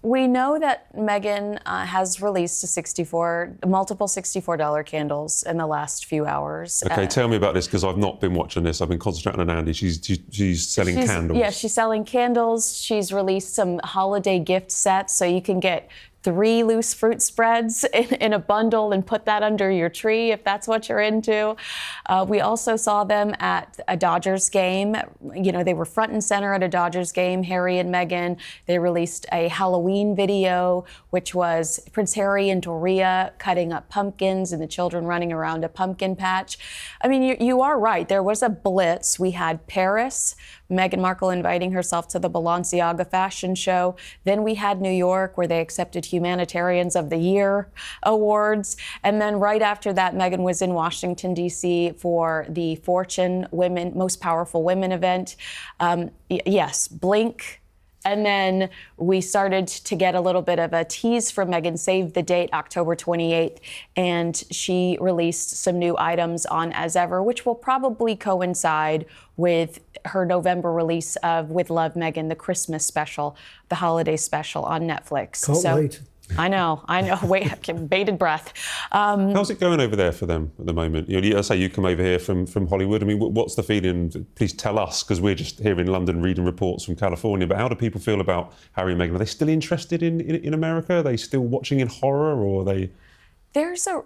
We know that Meghan has released multiple $64 candles in the last few hours. Okay, tell me about this, because I've not been watching this. I've been concentrating on Andy. She's selling candles. Yeah, she's selling candles. She's released some holiday gift sets, so you can get 3 loose fruit spreads in a bundle and put that under your tree if that's what you're into. We also saw them at a Dodgers game. You know, they were front and center at a Dodgers game, Harry and Meghan. They released a Halloween video, which was Prince Harry and Doria cutting up pumpkins and the children running around a pumpkin patch. I mean, you are right. There was a blitz. We had Paris, Meghan Markle inviting herself to the Balenciaga fashion show. Then we had New York, where they accepted Humanitarians of the Year awards. And then right after that, Meghan was in Washington, D.C. for the Fortune Most Powerful Women event. Yes, blink. And then we started to get a little bit of a tease from Meghan, save the date, October 28th. And she released some new items on As Ever, which will probably coincide with her November release of With Love, Meghan, the Christmas special, the holiday special on Netflix. Can't wait. I know. Wait, bated breath. How's it going over there for them at the moment? You know, I say you come over here from Hollywood. I mean, what's the feeling? Please tell us, because we're just here in London reading reports from California. But how do people feel about Harry and Meghan? Are they still interested in America? Are they still watching in horror, or are they? There's a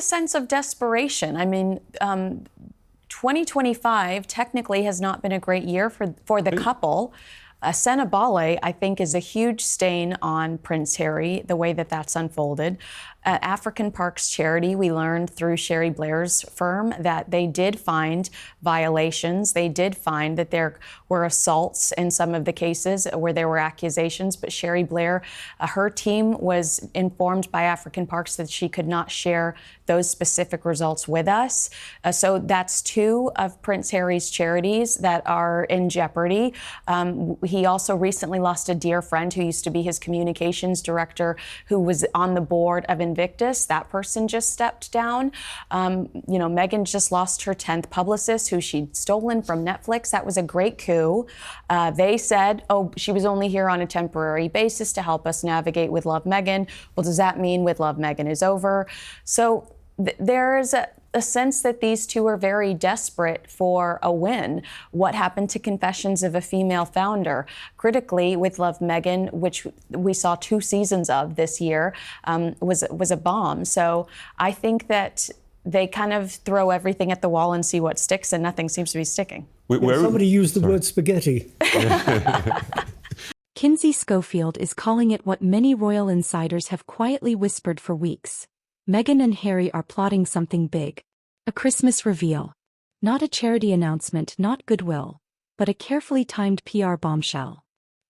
sense of desperation. I mean, 2025 technically has not been a great year for the couple. Senabale, I think, is a huge stain on Prince Harry, the way that that's unfolded. African Parks Charity, we learned through Sherry Blair's firm that they did find violations. They did find that there were assaults in some of the cases where there were accusations, but Sherry Blair, her team was informed by African Parks that she could not share those specific results with us. So that's 2 of Prince Harry's charities that are in jeopardy. He also recently lost a dear friend who used to be his communications director, who was on the board of Invictus. That person just stepped down. Meghan just lost her 10th publicist, who she'd stolen from Netflix. That was a great coup. They said, she was only here on a temporary basis to help us navigate With Love, Meghan. Well, does that mean With Love, Meghan is over? So there is a sense that these 2 are very desperate for a win. What happened to Confessions of a Female Founder? Critically, With Love, Meghan, which we saw 2 seasons of this year, was a bomb. So I think that they kind of throw everything at the wall and see what sticks, and nothing seems to be sticking. Somebody used the word spaghetti. Kinsey Schofield is calling it what many royal insiders have quietly whispered for weeks. Meghan and Harry are plotting something big. A Christmas reveal. Not a charity announcement, not goodwill, but a carefully timed PR bombshell.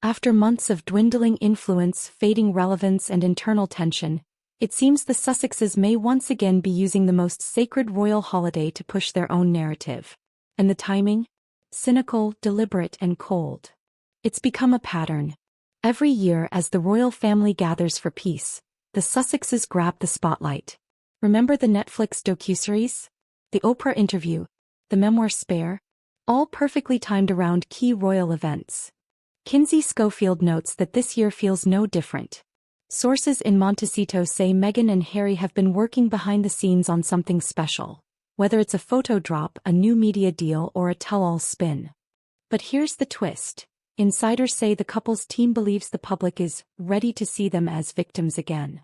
After months of dwindling influence, fading relevance, and internal tension, it seems the Sussexes may once again be using the most sacred royal holiday to push their own narrative. And the timing? Cynical, deliberate, and cold. It's become a pattern. Every year, as the royal family gathers for peace, the Sussexes grab the spotlight. Remember the Netflix docuseries? The Oprah interview? The memoir Spare? All perfectly timed around key royal events. Kinsey Schofield notes that this year feels no different. Sources in Montecito say Meghan and Harry have been working behind the scenes on something special, whether it's a photo drop, a new media deal, or a tell-all spin. But here's the twist. Insiders say the couple's team believes the public is ready to see them as victims again.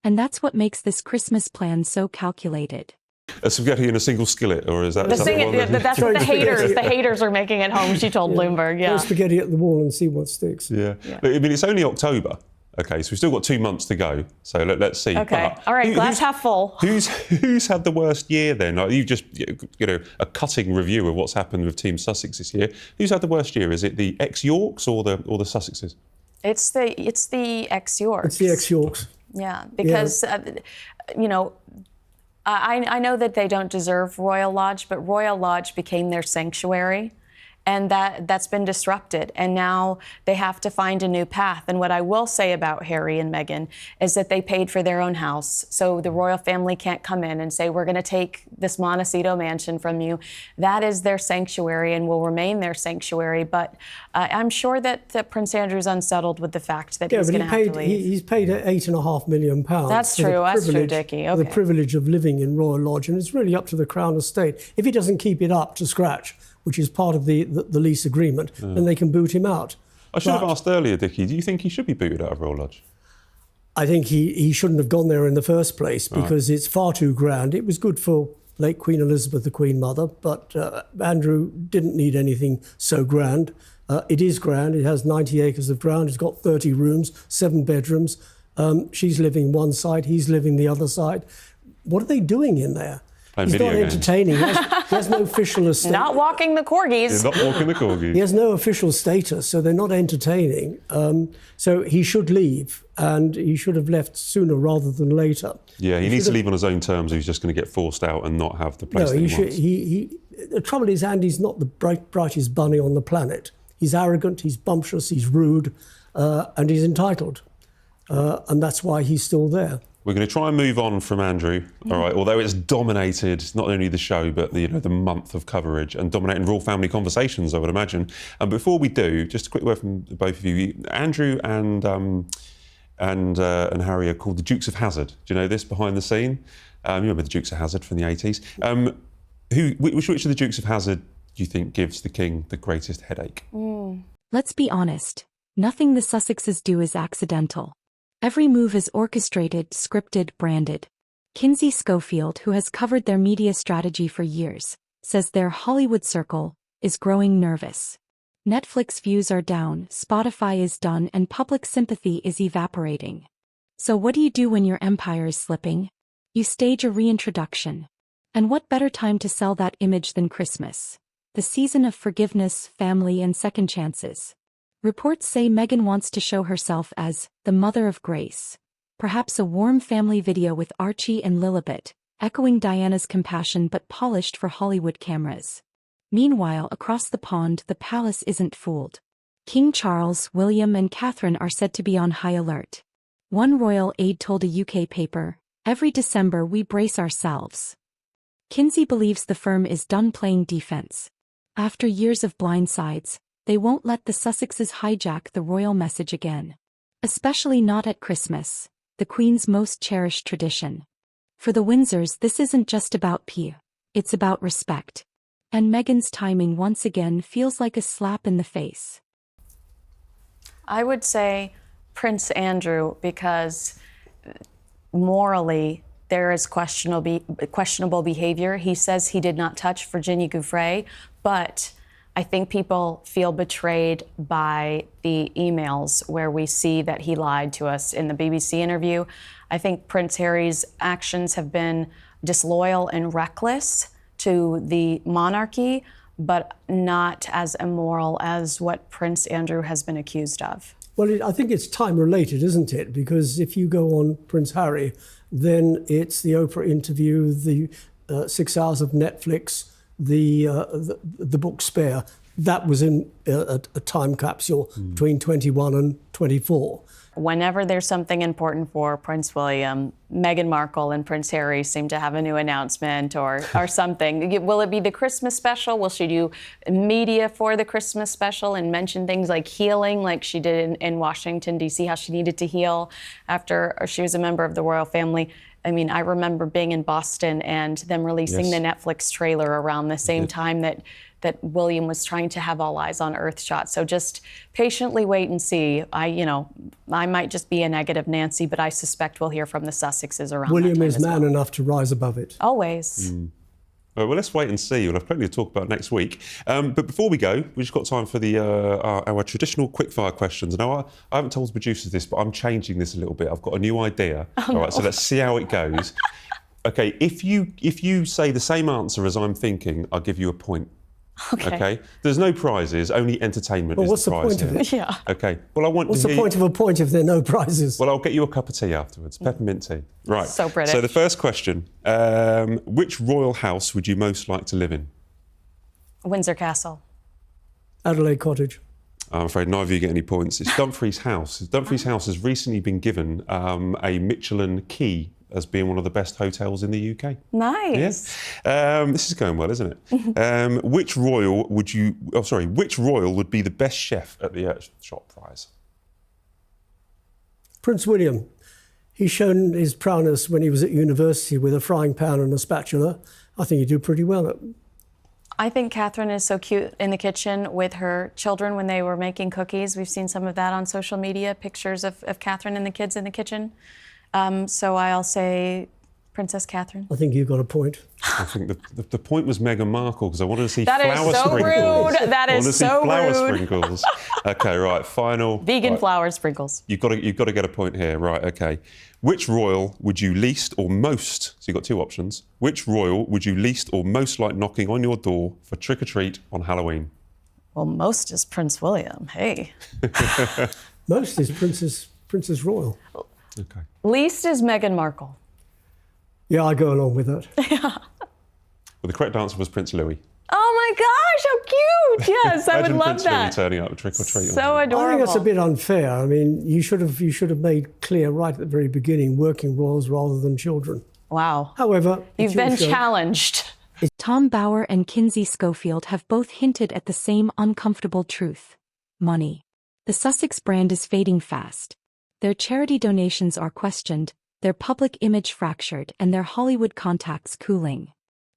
And that's what makes this Christmas plan so calculated. A spaghetti in a single skillet, or is that that's what the haters are making at home, she told Bloomberg. Throw spaghetti at the wall and see what sticks. Yeah. I mean, it's only October. Okay, so we've still got 2 months to go. So let's see. Okay, all right, glass half full. Who's had the worst year then? Like, you've just, a cutting review of what's happened with Team Sussex this year. Who's had the worst year? Is it the ex-Yorks or the Sussexes? It's the ex-Yorks. It's the ex-Yorks. Yeah, because I know that they don't deserve Royal Lodge, but Royal Lodge became their sanctuary. and that's been disrupted. And now they have to find a new path. And what I will say about Harry and Meghan is that they paid for their own house. So the royal family can't come in and say, we're going to take this Montecito mansion from you. That is their sanctuary and will remain their sanctuary. But I'm sure that Prince Andrew's unsettled with the fact that he's going to have to leave. He's paid £8.5 million. That's true. That's true, Dickie. Okay. The privilege of living in Royal Lodge, and it's really up to the Crown Estate. If he doesn't keep it up to scratch, which is part of the lease agreement, then they can boot him out. I should have asked earlier, Dickie, do you think he should be booted out of Royal Lodge? I think he shouldn't have gone there in the first place because it's far too grand. It was good for late Queen Elizabeth, the Queen Mother, but Andrew didn't need anything so grand. It is grand. It has 90 acres of ground. It's got 30 rooms, 7 bedrooms. She's living one side, he's living the other side. What are they doing in there? He's not entertaining. He has no official estate. Not walking the corgis. He's not walking the corgis. He has no official status, so they're not entertaining. So he should leave, and he should have left sooner rather than later. Yeah, he needs to leave on his own terms. He's just going to get forced out and not have the place that he wants. The trouble is, Andy's not the brightest bunny on the planet. He's arrogant, he's bumptious, he's rude, and he's entitled. And that's why he's still there. We're going to try and move on from Andrew, all right, although it's dominated not only the show, but the month of coverage and dominating royal family conversations, I would imagine. And before we do, just a quick word from both of you. Andrew and Harry are called the Dukes of Hazzard. Do you know this behind the scene? You remember the Dukes of Hazzard from the 80s? Which of the Dukes of Hazzard do you think gives the king the greatest headache? Let's be honest. Nothing the Sussexes do is accidental. Every move is orchestrated, scripted, branded. Kinsey Schofield, who has covered their media strategy for years, says their Hollywood circle is growing nervous. Netflix views are down, Spotify is done, and public sympathy is evaporating. So what do you do when your empire is slipping? You stage a reintroduction. And what better time to sell that image than Christmas? The season of forgiveness, family, and second chances. Reports say Meghan wants to show herself as the Mother of Grace. Perhaps a warm family video with Archie and Lilibet, echoing Diana's compassion but polished for Hollywood cameras. Meanwhile, across the pond, the palace isn't fooled. King Charles, William, and Catherine are said to be on high alert. One royal aide told a UK paper, "Every December we brace ourselves." Kinsey believes the firm is done playing defense. After years of blindsides, they won't let the Sussexes hijack the royal message again. Especially not at Christmas, the Queen's most cherished tradition. For the Windsors, this isn't just about pee. It's about respect. And Meghan's timing once again feels like a slap in the face. I would say Prince Andrew, because morally there is questionable behavior. He says he did not touch Virginia Giuffre, but I think people feel betrayed by the emails where we see that he lied to us in the BBC interview. I think Prince Harry's actions have been disloyal and reckless to the monarchy, but not as immoral as what Prince Andrew has been accused of. Well, I think it's time-related, isn't it? Because if you go on Prince Harry, then it's the Oprah interview, the 6 hours of Netflix, the book Spare. That was in a time capsule between 21 and 24. Whenever there's something important for Prince William, Meghan Markle and Prince Harry seem to have a new announcement or something. Will it be the Christmas special? Will she do media for the Christmas special and mention things like healing, like she did in Washington, D.C., how she needed to heal after she was a member of the royal family? I mean, I remember being in Boston and them releasing the Netflix trailer around the same time that William was trying to have All Eyes on Earth shot. So just patiently wait and see. I might just be a negative Nancy, but I suspect we'll hear from the Sussexes around William that time is man enough to rise above it. Always. Well, let's wait and see. We'll have plenty to talk about next week. But before we go, we've just got time for our traditional quickfire questions. Now, I haven't told the producers this, but I'm changing this a little bit. I've got a new idea. All right, so let's see how it goes. Okay, if you say the same answer as I'm thinking, I'll give you a point. Okay. There's no prizes, only entertainment is what's the prize. What's the point of it? Yeah. Okay. Well, what's the point of a point if there are no prizes? Well, I'll get you a cup of tea afterwards, peppermint tea. Right. So British. So the first question, which royal house would you most like to live in? Windsor Castle. Adelaide Cottage. I'm afraid neither of you get any points. It's Dumfries House. Dumfries House has recently been given a Michelin key as being one of the best hotels in the UK. Nice. Yeah? This is going well, isn't it? Which royal would be the best chef at the shop prize? Prince William. He's shown his prowess when he was at university with a frying pan and a spatula. I think he'd do pretty well at. I think Catherine is so cute in the kitchen with her children when they were making cookies. We've seen some of that on social media, pictures of Catherine and the kids in the kitchen. So I'll say Princess Catherine. I think you've got a point. I think the point was Meghan Markle because I wanted to see That is flower so sprinkles. rude. That is so I wanted to see flower rude. sprinkles. Okay, right, final. Vegan right. flower sprinkles. You've got to get a point here, right? Okay. Which royal would you least or most? So you've got two options. Which royal would you least or most like knocking on your door for trick or treat on Halloween? Well, most is Prince William. Hey. Most is Princess Royal. Okay. Least is Meghan Markle. Yeah, I go along with that. Well, the correct answer was Prince Louis. Oh my gosh, how cute! Yes, I would Imagine love Prince that. Louis turning up trick or treat. So I adorable. think that's a bit unfair. I mean, you should have made clear right at the very beginning, working royals rather than children. Wow. However, You've been show. challenged. Tom Bower and Kinsey Schofield have both hinted at the same uncomfortable truth: money. The Sussex brand is fading fast. Their charity donations are questioned, their public image fractured, and their Hollywood contacts cooling.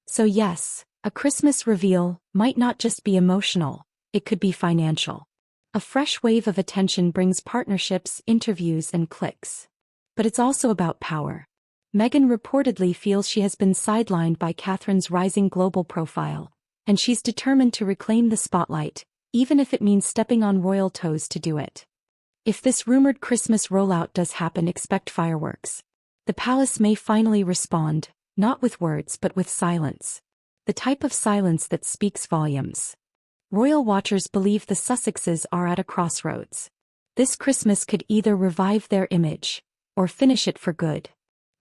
So yes, a Christmas reveal might not just be emotional, it could be financial. A fresh wave of attention brings partnerships, interviews, and clicks. But it's also about power. Meghan reportedly feels she has been sidelined by Catherine's rising global profile, and she's determined to reclaim the spotlight, even if it means stepping on royal toes to do it. If this rumored Christmas rollout does happen, expect fireworks. The palace may finally respond, not with words but with silence. The type of silence that speaks volumes. Royal watchers believe the Sussexes are at a crossroads. This Christmas could either revive their image, or finish it for good.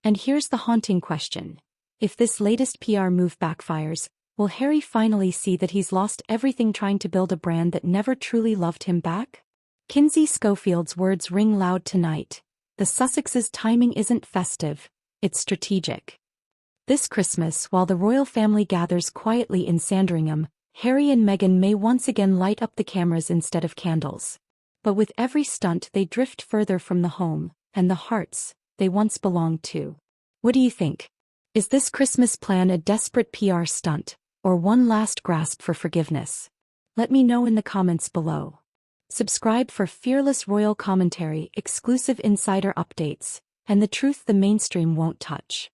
And here's the haunting question. If this latest PR move backfires, will Harry finally see that he's lost everything trying to build a brand that never truly loved him back? Kinsey Schofield's words ring loud tonight. The Sussexes' timing isn't festive, it's strategic. This Christmas, while the royal family gathers quietly in Sandringham, Harry and Meghan may once again light up the cameras instead of candles. But with every stunt they drift further from the home, and the hearts they once belonged to. What do you think? Is this Christmas plan a desperate PR stunt, or one last grasp for forgiveness? Let me know in the comments below. Subscribe for fearless royal commentary, exclusive insider updates, and the truth the mainstream won't touch.